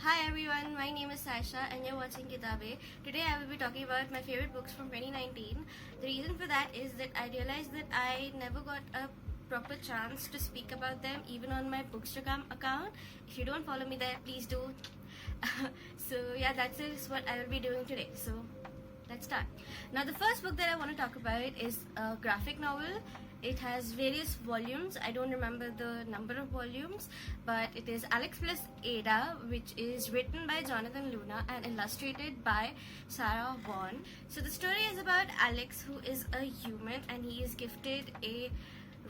Hi everyone, my name is Saisha and you're watching Kitabe. Today I will be talking about my favorite books from 2019. The reason for that is that I realized that I never got a proper chance to speak about them even on my Bookstagram account. If you don't follow me there, please do. So yeah, that is what I will be doing today. So let's start. Now the first book that I want to talk about is a graphic novel. It has various volumes. I don't remember the number of volumes, but it is Alex plus Ada, which is written by Jonathan Luna and illustrated by Sarah Vaughan. So the story is about Alex, who is a human and he is gifted a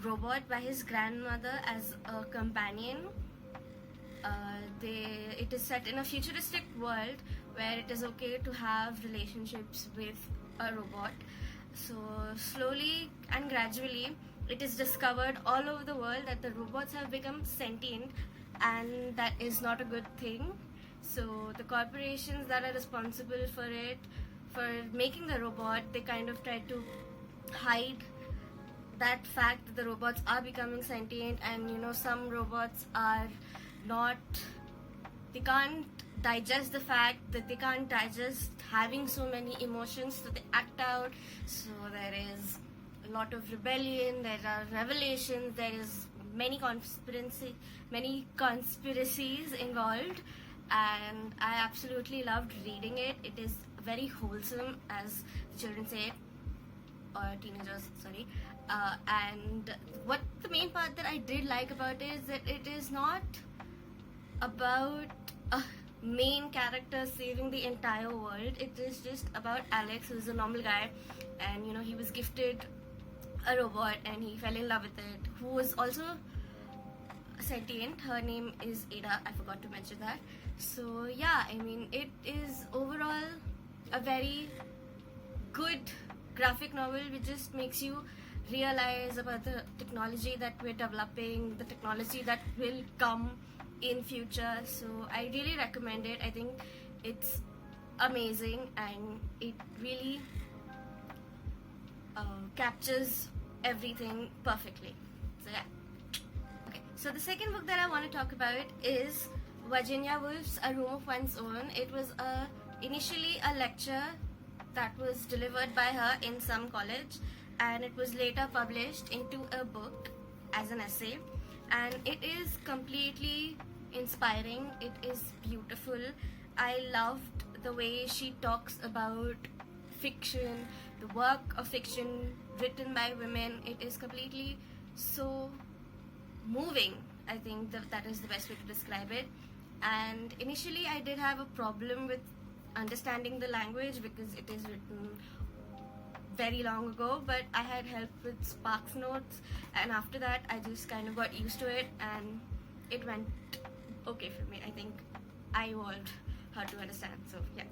robot by his grandmother as a companion. It is set in a futuristic world where it is okay to have relationships with a robot. So slowly and gradually it is discovered all over the world that the robots have become sentient, and that is not a good thing. So the corporations that are responsible for making the robot, they kind of try to hide that fact that the robots are becoming sentient, and some robots are not, they can't digest the fact that they can't digest having so many emotions, so they act out. So there is a lot of rebellion, there are revelations, there is many conspiracies involved, and I absolutely loved reading it. It is very wholesome, as the children say, or teenagers, sorry. And what the main part that I did like about it is that it is not about a main character saving the entire world. It is just about Alex, who is a normal guy, and he was gifted a robot and he fell in love with it, who was also sentient. Her name is Ada, I forgot to mention that. So yeah, I mean, it is overall a very good graphic novel which just makes you realize about the technology that we're developing, the technology that will come in future. So I really recommend it. I think it's amazing and it really captures everything perfectly. So yeah. Okay, so the second book that I want to talk about is Virginia Woolf's A Room of One's Own. It was initially a lecture that was delivered by her in some college, and it was later published into a book as an essay, and it is completely inspiring. It is beautiful. I loved the way she talks about fiction, the work of fiction written by women. It is completely so moving. I think that is the best way to describe it. And initially I did have a problem with understanding the language because it is written very long ago, but I had help with Sparks Notes, and after that I just kind of got used to it and it went okay for me. I think I evolved how to understand. So yeah.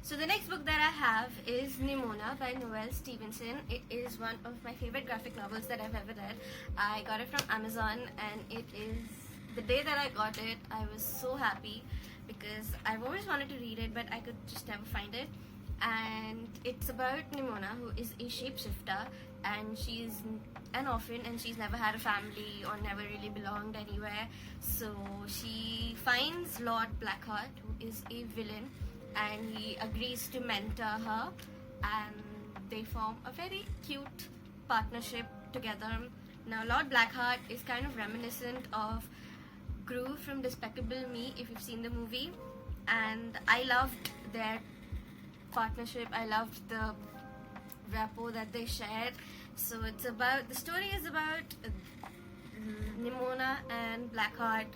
So the next book that I have is Nimona by Noelle Stevenson. It is one of my favorite graphic novels that I've ever read. I got it from Amazon, and it is, the day that I got it, I was so happy because I've always wanted to read it but I could just never find it. And it's about Nimona, who is a shapeshifter, and she's an orphan and she's never had a family or never really belonged anywhere. So she finds Lord Blackheart, who is a villain, and he agrees to mentor her, and they form a very cute partnership together. Now Lord Blackheart is kind of reminiscent of Gru from Despicable Me, if you've seen the movie, and I loved their partnership. I loved the rapport that they shared. So it's about, the story is about Nimona and Blackheart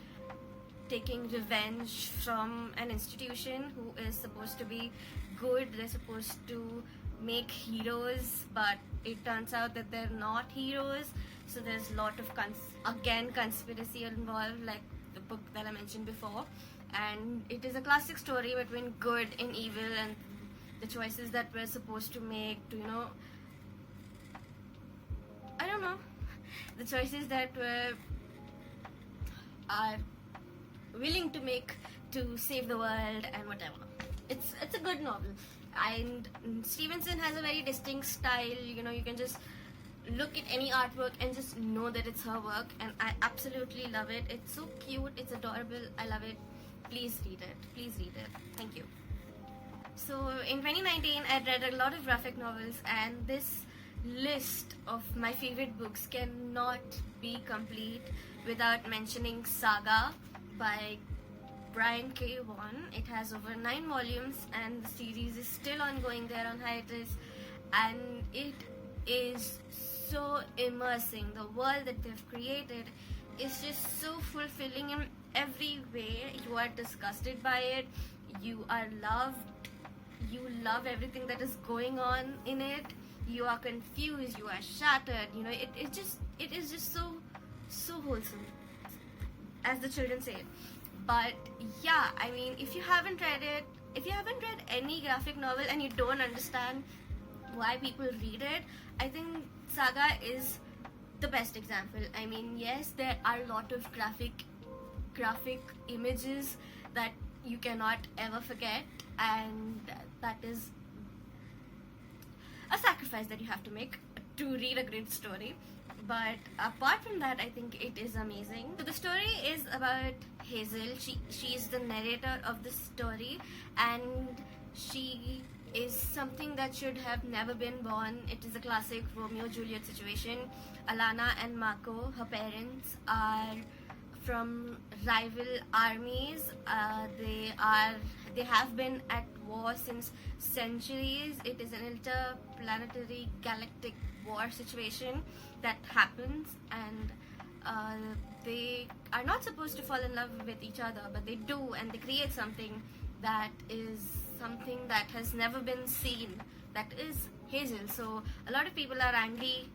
taking revenge from an institution who is supposed to be good. They're supposed to make heroes, but it turns out that they're not heroes. So there's a lot of conspiracy involved, like the book that I mentioned before. And it is a classic story between good and evil, and the choices that we're supposed to make to, I don't know, the choices that are willing to make to save the world and whatever. It's a good novel, and Stevenson has a very distinct style. You can just look at any artwork and just know that it's her work, and I absolutely love it. It's so cute, it's adorable, I love it. Please read it. Please read it. Thank you. So in 2019, I read a lot of graphic novels, and this list of my favorite books cannot be complete without mentioning Saga by Brian K. Vaughan. It has over 9 volumes, and the series is still ongoing. They're on hiatus, and it is so immersing. The world that they've created is just so fulfilling in every way. You are disgusted by it. You are loved. You love everything that is going on in it. You are confused. You are shattered. You know, it is just so wholesome, as the children say. But yeah, I mean, if you haven't read any graphic novel and you don't understand why people read it, I think Saga is the best example. I mean, yes, there are a lot of graphic images that you cannot ever forget, and that is a sacrifice that you have to make to read a great story. But apart from that, I think it is amazing. So the story is about Hazel. She is the narrator of the story, and she is something that should have never been born. It is a classic Romeo-Juliet situation. Alana and Mako, her parents, are from rival armies. They have been at war since centuries. It is an interplanetary galactic war situation that happens, and they are not supposed to fall in love with each other, but they do, and they create something that has never been seen. That is Hazel. So a lot of people are angry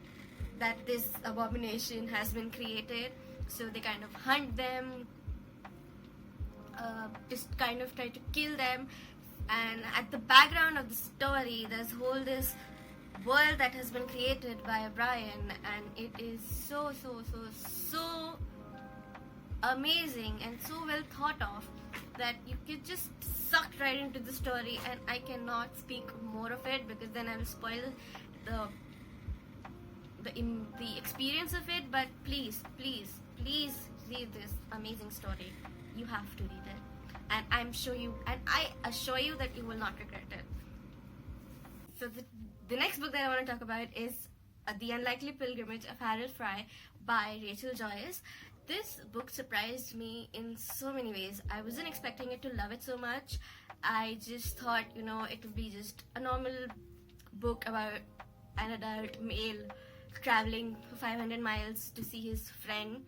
that this abomination has been created, so they kind of hunt them, just kind of try to kill them. And at the background of the story, there's this world that has been created by Brian, and it is so amazing and so well thought of that you get just sucked right into the story. And I cannot speak more of it because then I will spoil the experience of it. But please read this amazing story. You have to read it, and I assure you that you will not regret it. So the next book that I want to talk about is The Unlikely Pilgrimage of Harold Fry by Rachel Joyce. This book surprised me in so many ways. I wasn't expecting it to love it so much. I just thought, it would be just a normal book about an adult male traveling for 500 miles to see his friend.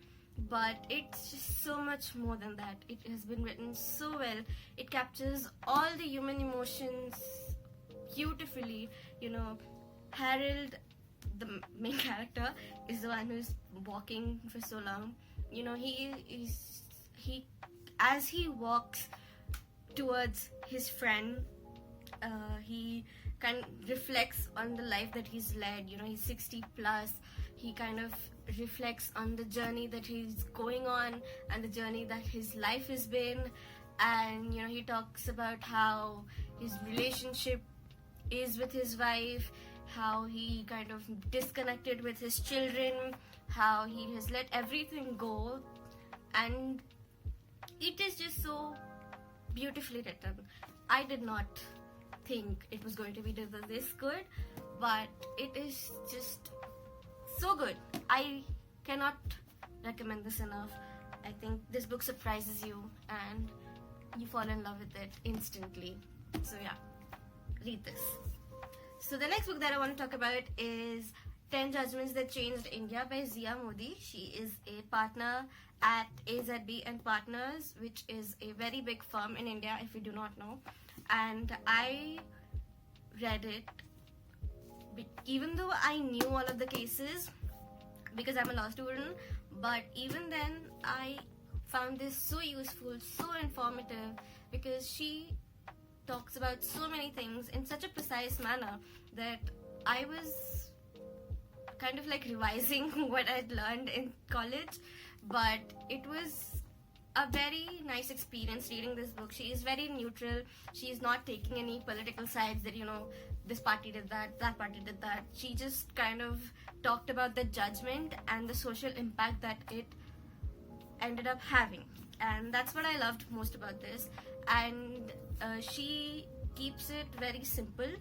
But it's just so much more than that. It has been written so well. It captures all the human emotions beautifully. Harold, the main character, is the one who's walking for so long. As he walks towards his friend, he kind of reflects on the life that he's led. He's 60 plus. He kind of reflects on the journey that he's going on and the journey that his life has been. And he talks about how his relationship is with his wife, how he kind of disconnected with his children, how he has let everything go, and it is just so beautifully written. I did not think it was going to be this good, but it is just so good. I cannot recommend this enough. I think this book surprises you and you fall in love with it instantly. So yeah, read this. So the next book that I want to talk about is 10 Judgments That Changed India by Zia Modi. She is a partner at AZB and Partners, which is a very big firm in India, if you do not know. And I read it, even though I knew all of the cases because I'm a law student, but even then I found this so useful, so informative, because she talks about so many things in such a precise manner that I was kind of like revising what I'd learned in college. But it was a very nice experience reading this book. She is very neutral. She is not taking any political sides that, this party did that party did that. She just kind of talked about the judgment and the social impact that it ended up having. And that's what I loved most about this. And she keeps it very simple.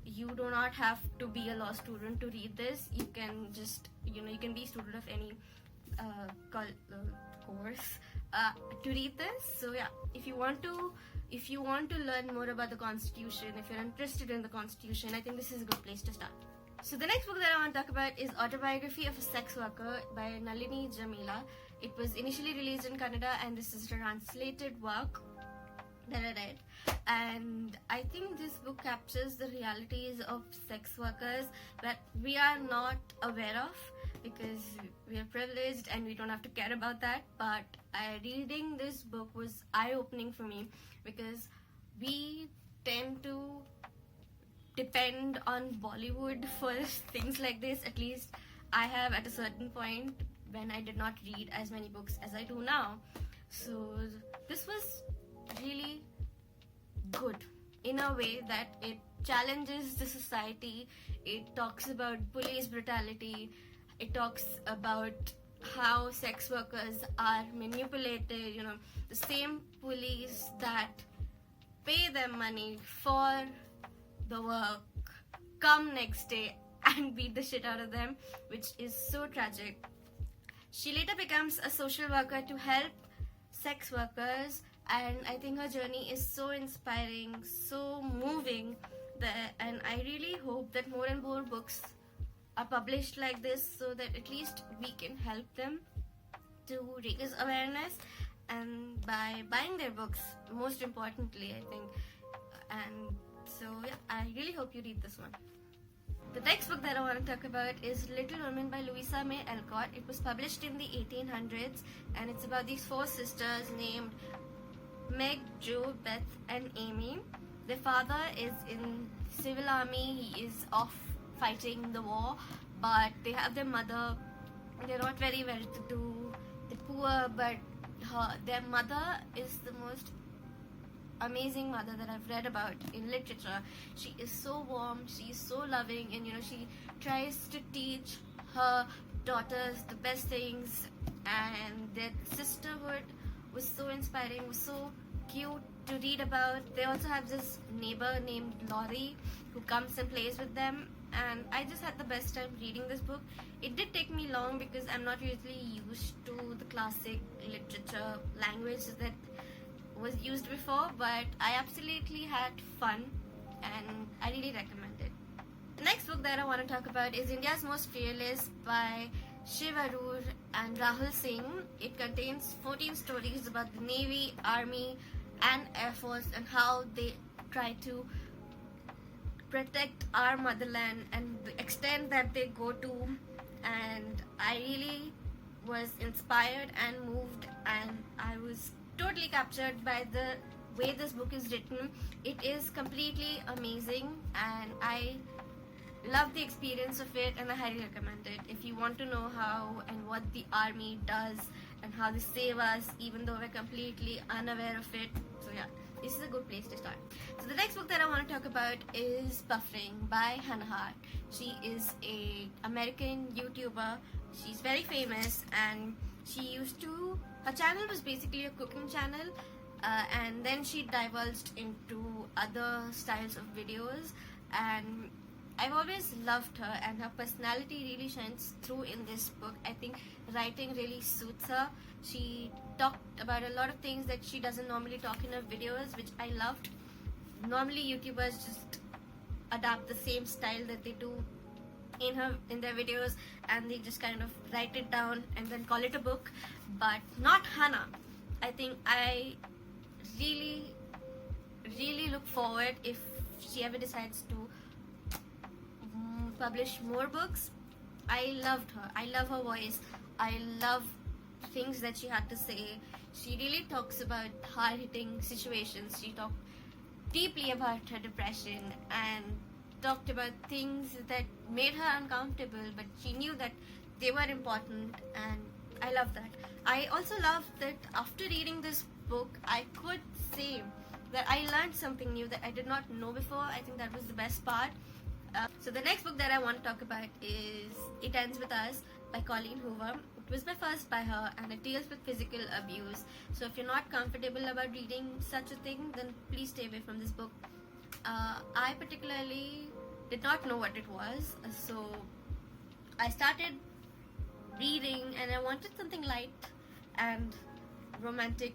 You do not have to be a law student to read this. You can just, you can be a student of any course to read this. So yeah, if you want to learn more about the Constitution, if you're interested in the Constitution, I think this is a good place to start. So the next book that I want to talk about is Autobiography of a Sex Worker by Nalini Jamila. It was initially released in Kannada, and this is a translated work that I read. And I think this book captures the realities of sex workers that we are not aware of, because we are privileged and we don't have to care about that. But reading this book was eye-opening for me, because we tend to depend on Bollywood for things like this. At least I have at a certain point, when I did not read as many books as I do now. So this was really good in a way that it challenges the society. It talks about police brutality. It talks about how sex workers are manipulated. The same police that pay them money for the work come next day and beat the shit out of them, which is so tragic. She later becomes a social worker to help sex workers, and I think her journey is so inspiring, so moving, and I really hope that more and more books are published like this, so that at least we can help them to raise awareness, and by buying their books, most importantly, I think. And so yeah, I really hope you read this one. The next book that I want to talk about is Little Women by Louisa May Alcott. It was published in the 1800s, and it's about these 4 sisters named Meg, Jo, Beth, and Amy. Their father is in civil army. He is off fighting the war, but they have their mother. They're not very well-to-do. They're poor, but their mother is the most amazing mother that I've read about in literature. She is so warm, she is so loving, and she tries to teach her daughters the best things, and their sisterhood was so inspiring, was so cute to read about. They also have this neighbor named Laurie who comes and plays with them, and I just had the best time reading this book. It did take me long because I'm not usually used to the classic literature language that was used before, but I absolutely had fun, and I really recommend it. The next book that I want to talk about is India's Most Fearless by Shiv Arur and Rahul Singh. It contains 14 stories about the Navy, Army, and Air Force, and how they try to protect our motherland and the extent that they go to. And I really was inspired and moved, and I was totally captured by the way this book is written. It is completely amazing, and I love the experience of it, and I highly recommend it. If you want to know how and what the army does and how they save us, even though we're completely unaware of it. So yeah, this is a good place to start. So the next book that I want to talk about is Buffering by Hannah Hart. She is a American YouTuber. She's very famous, and her channel was basically a cooking channel, and then she divulged into other styles of videos, and I've always loved her, and her personality really shines through in this book. I think writing really suits her. She talked about a lot of things that she doesn't normally talk in her videos, which I loved. Normally YouTubers just adapt the same style that they do in their videos, and they just kind of write it down and then call it a book, but not Hannah. I think I really look forward if she ever decides to publish more books. I loved her. I love her voice. I love things that she had to say. She really talks about hard-hitting situations. She talked deeply about her depression and talked about things that made her uncomfortable, but she knew that they were important, and I love that. I also love that after reading this book, I could say that I learned something new that I did not know before. I think that was the best part. So the next book that I want to talk about is It Ends With Us by Colleen Hoover. It was my first by her, and it deals with physical abuse. So if you're not comfortable about reading such a thing, then please stay away from this book. I particularly did not know what it was, so I started reading, and I wanted something light and romantic,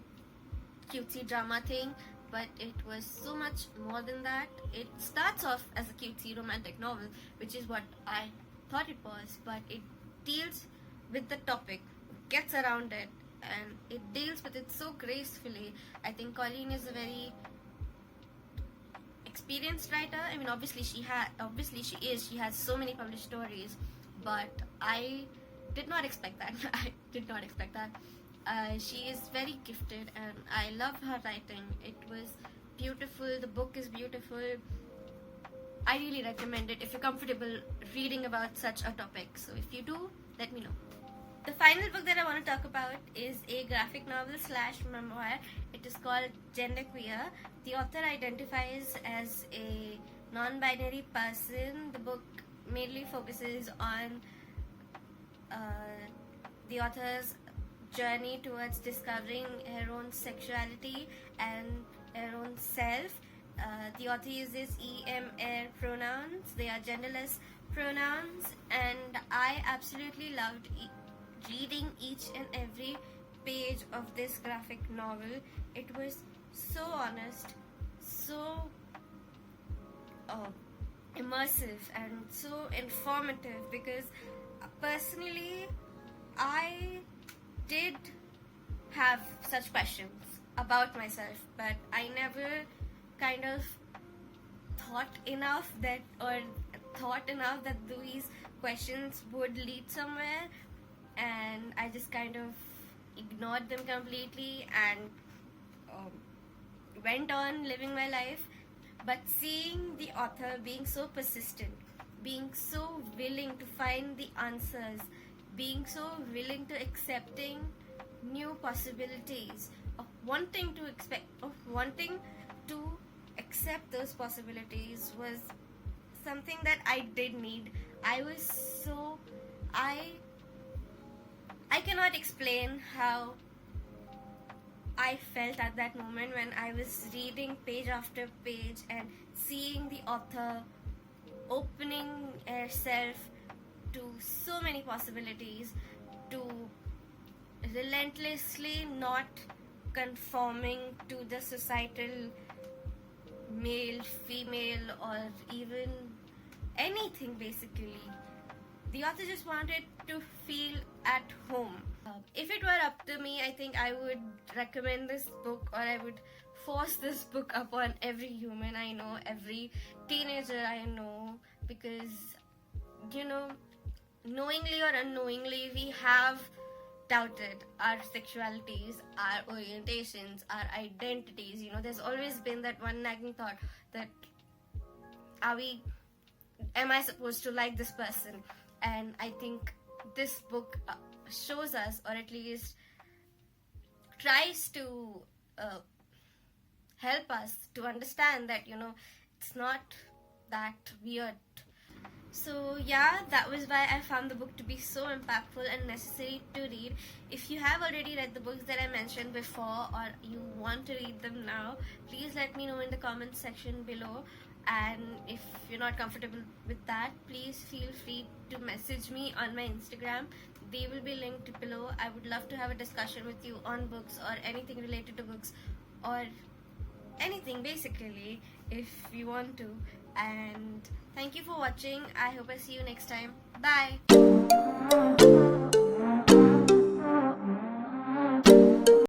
cutesy drama thing, but it was so much more than that. It starts off as a cutesy romantic novel, which is what I thought it was, but it deals with the topic, gets around it, and it deals with it so gracefully. I think Colleen is a very experienced writer. I mean, obviously she is. She has so many published stories, but I did not expect that. I did not expect that. She is very gifted, and I love her writing. It was beautiful. The book is beautiful. I really recommend it if you're comfortable reading about such a topic. So if you do, let me know. The final book that I want to talk about is a graphic novel / memoir. It is called Genderqueer. The author identifies as a non-binary person. The book mainly focuses on the author's journey towards discovering her own sexuality and her own self. The author uses EMR pronouns. They are genderless pronouns, and I absolutely loved reading each and every page of this graphic novel. It was so honest, so immersive, and so informative, because personally I did have such questions about myself, but I never kind of thought enough that these questions would lead somewhere, and I just kind of ignored them completely and went on living my life. But seeing the author being so persistent, being so willing to find the answers, being so willing to accepting new possibilities, of wanting to accept those possibilities, was something that I did need. I cannot explain how I felt at that moment when I was reading page after page and seeing the author opening herself to so many possibilities, to relentlessly not conforming to the societal male, female, or even anything basically. The author just wanted to feel at home. If it were up to me, I think I would recommend this book, or I would force this book upon every human I know, every teenager I know, because, knowingly or unknowingly, we have doubted our sexualities, our orientations, our identities. There's always been that one nagging thought that, am I supposed to like this person? And I think this book shows us, or at least tries to help us to understand that, it's not that weird. So yeah, that was why I found the book to be so impactful and necessary to read. If you have already read the books that I mentioned before, or you want to read them now, please let me know in the comment section below. And if you're not comfortable with that, please feel free to message me on my Instagram. They will be linked below. I would love to have a discussion with you on books or anything related to books, or anything basically, if you want to. And thank you for watching. I hope I see you next time. Bye.